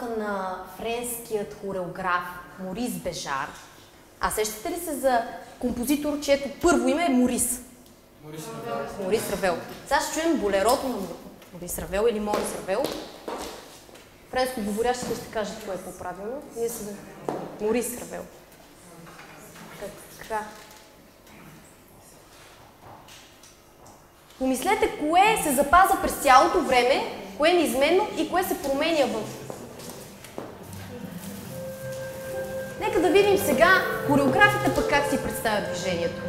На френският хореограф Морис Бежар. А сещате ли се за композитор, чието първо име е Морис? Морис Равел. Сега ще чуем болерото на Морис Равел или Морис Равел. Френско говорящите ще кажат кое е по-правилно. Ние се Морис Равел. Така. Помислете кое се запазва през цялото време, кое е неизменно и кое се променя в. Нека да видим сега хореографите пък как си представят движението.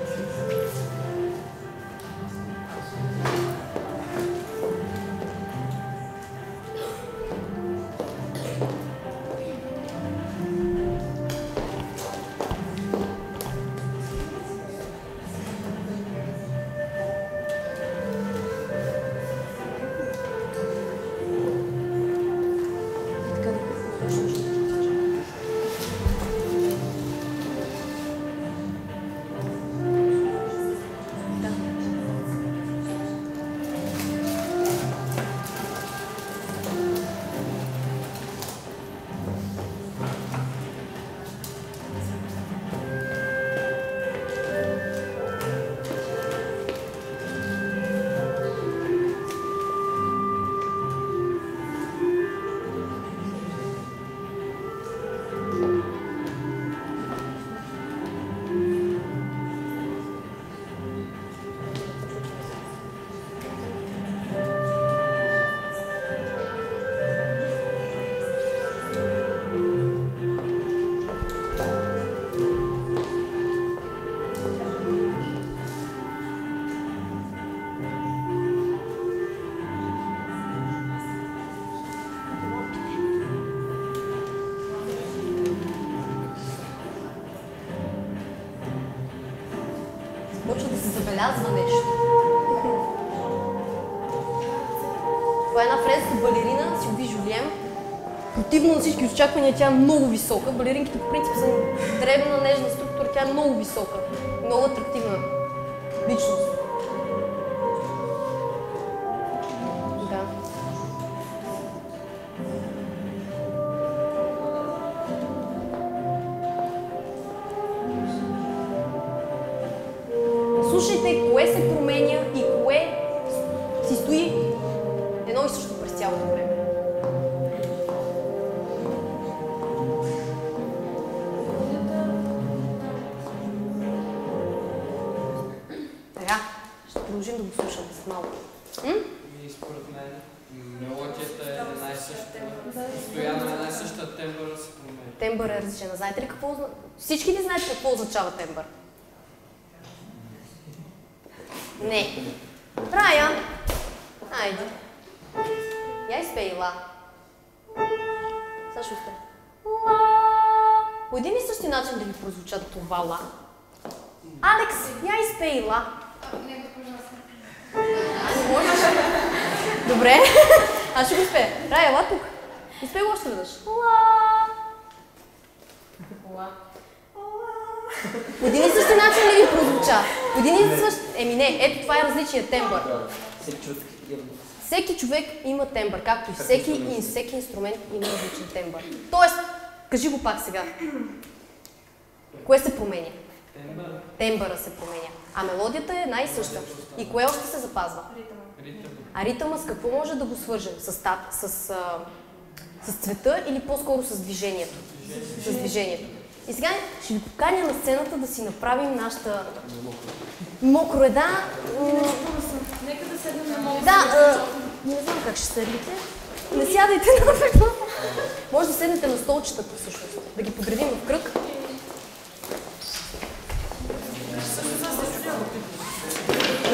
Почва да се забелязва нещо. Това е една френска балерина, Силви Жулиен. Противно на всички очаквания, тя е много висока. Балеринките по принцип са дребна, нежна структура, тя е много висока. Много атрактивна личност. Да. Слушайте кое се променя и кое си стои едно и също през цялото време. Така, ще продължим да го слушаме след малко. И според мен мелодията е най-съща, постоянно е най-съща, тембъра се променя. Тембър е различен. Знаете ли какво означава? Всички ли знаете какво означава тембър? Не. Раян, айде. Я изпей ла. Сега ще успе. Ла. По един и същи начин да ви прозвучат това ла. Алекс, я изпей ла. Можеш? Добре. Аз ще го изпея. Рая, ла тук. Изпей го още веднъж. Ла. Ла. По един и същи начин ли ви прозвуча? По един и същи... Еми не, ето това е различният тембър. Всеки човек има тембър, както и всеки инструмент има различен тембър. Тоест, кажи го пак сега. Кое се променя? Тембъра се променя. А мелодията е най-съща. И кое още се запазва? А ритъма с какво може да го свържем? С цвета или по-скоро с движението? С движението. И сега ще ви поканя на сцената да си направим нашата мокроеда. Нека да седнем на мокро. Да, не знам как ще седнете. Не сядайте на фекла. Може да седнете на столчетата всъщност. Да ги подредим в кръг.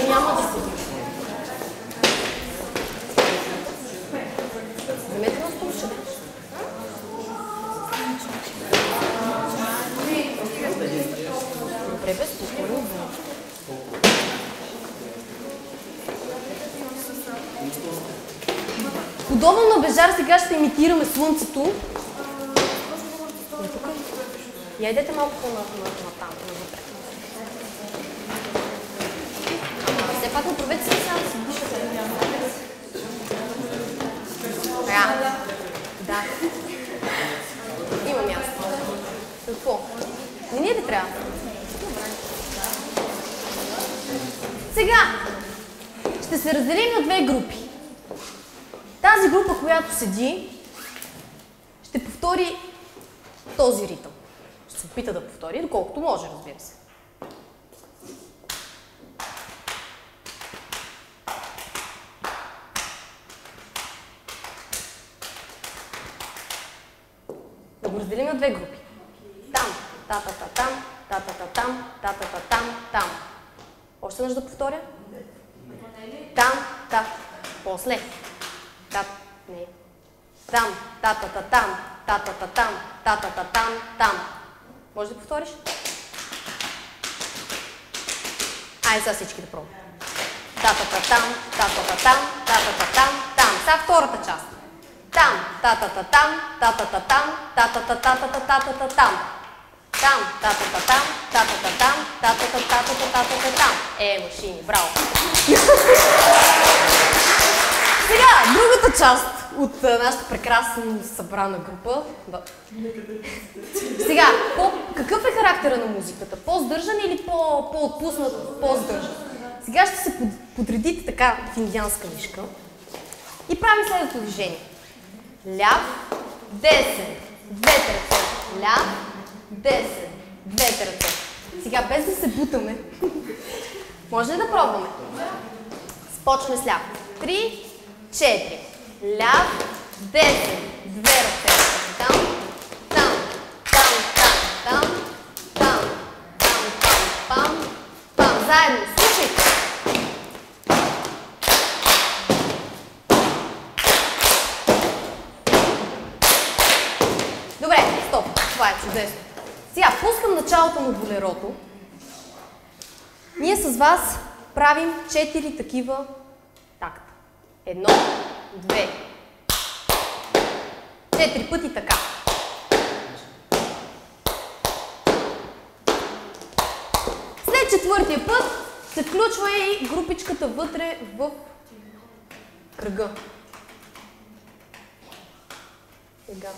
И няма да седим. Вземете на столчета. Добре, бе, спокойно. Подобно на Бежар, сега ще имитираме слънцето. Я идете малко по-натам, навътре. Все пак направете се сега да си дишате. Да. Какво? Не ни ли трябва? Сега ще се разделим на две групи. Тази група, която седи, ще повтори този ритъм. Ще се опита да повтори, доколкото може, разбира се. Да го разделим на две групи. Там, та-та-та-там, та-та-та-там, та-та-та-там, там. Още веднъж да повторя? Там, та. После. Та, не. Там, та-та-та-там, та-та-та-там, та-та-та-там, там. Може да повториш? Айде сега всички да пробвам. Та-та-та-там, та-та-та-там, та-та-та-там, там. Сега втората част. Там, та-та-та-там, та-та-та-там, та-та-та-та-та-та-та-та-там. Там, та-та-та-там, та-та-та-там, та-та-та-та-та-та-та-та-там. Машини, браво! Сега, другата част от нашата прекрасно събрана група. Сега, какъв е характера на музиката? По-сдържан или по-отпуснат? По-сдържан. Сега ще се подредите така в индианска мишка и правим следното движение. Ляв, десен, двете ръце. Ляв, десен, двете ръце. Сега, без да се бутаме, може ли да пробваме? Започваме с ляв. 3, 4. Ляв, десен, две ръце. Там, там, там, там, там, там, там, там, пам, пам. Заедно, слушайте. Добре, стоп. Това е чудесно. Сега, пускам началото на болерото. Ние с вас правим 4 такива такта. 1, 2, 4 пъти така. След четвъртия път се включва и групичката вътре в кръга. Сега.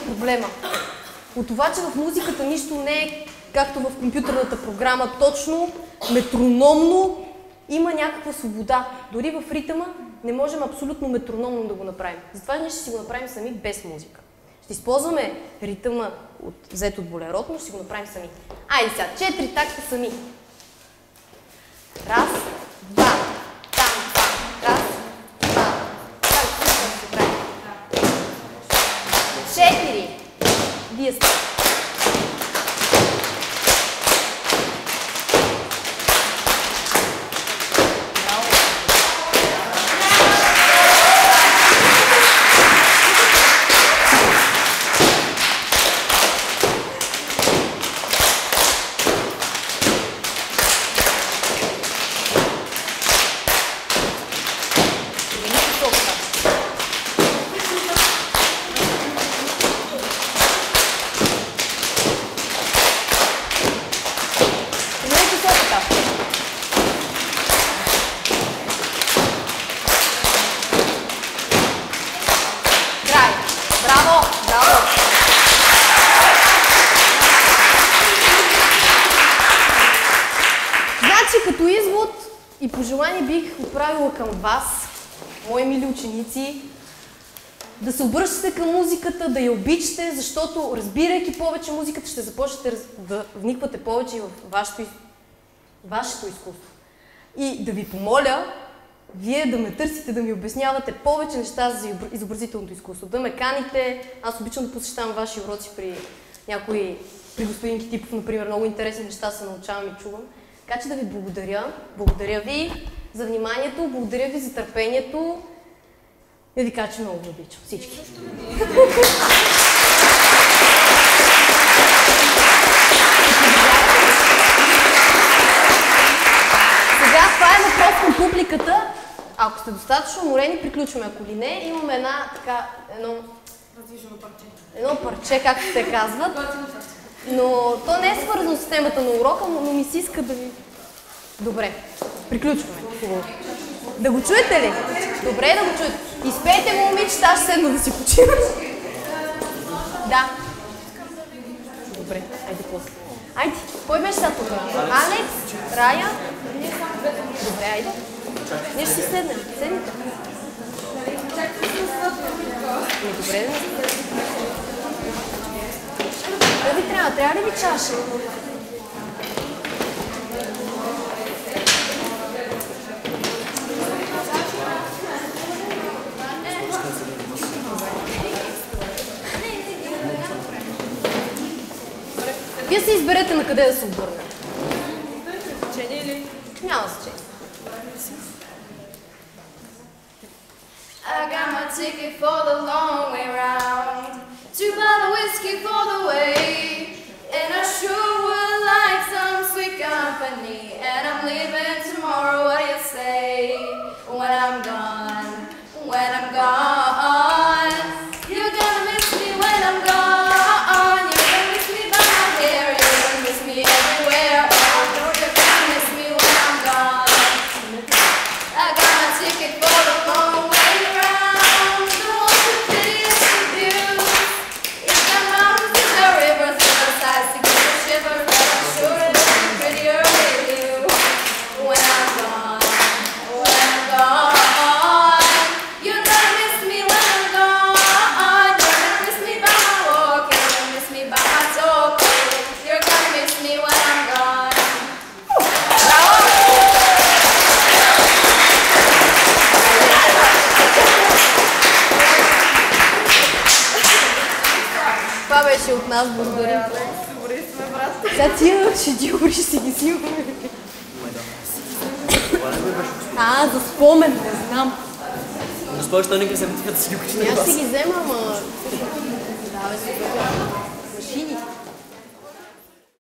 Проблема. От това, че в музиката нищо не е както в компютърната програма, точно, метрономно, има някаква свобода. Дори в ритъма не можем абсолютно метрономно да го направим. Затова ние ще си го направим сами без музика. Ще използваме ритъма взет от болерото, но ще си го направим сами. Айде сега, 4 такта сами. Раз, два, там, там, раз, два, там, 4. Вие сте. пожелание бих отправила към вас, мои мили ученици, да се обръщате към музиката, да я обичате, защото разбирайки повече музиката, ще започнете да вниквате повече и в вашето изкуство. И да ви помоля, вие да ме търсите, да ми обяснявате повече неща за изобразителното изкуство, да ме каните. Аз обичам да посещавам ваши уроци при господин Китипов, например, много интересни неща се научавам и чувам. Така че да ви благодаря. Благодаря ви за вниманието, благодаря ви за търпението. И да ви кажа, че много ви обичам всички. Сега това е въпрос към публиката. Ако сте достатъчно уморени, приключваме. Ако ли не, имаме едно парче, както те казват. Но то не е свързано с темата на урока, но ми се иска да ви... Добре, приключваме. Хубаво. Да го чуете ли? Добре, да го чуете. Изпейте му, момичета, аз ще седна да си почина. Да. Добре, айде после. Айде, кой беше сега тук? Алекс? Рая? Добре, айде. Ние ще си седнем. Седните. Добре, да. Какво ви трябва? Трябва ли ви чаша? Вие се изберете на къде да се обърне. Значение или? Няма значение. I got my ticket for the long way round, 2 bottles of whiskey for the way, and I sure would like some sweet company, and I'm leaving tomorrow, what do you say, when I'm gone, you're gonna miss me when I'm gone, you're gonna miss me by my hair, you're gonna miss me everywhere, oh, you're gonna miss me when I'm gone, I got my ticket for the long way. Това беше от нас, благодарим. Добре сме, брат. Сега тия шедьоври ще си ги снимаме. За спомен, не знам. Защо ще не ги вземете да си ги учите? Аз си ги взема, ама... Да, бе, си машини.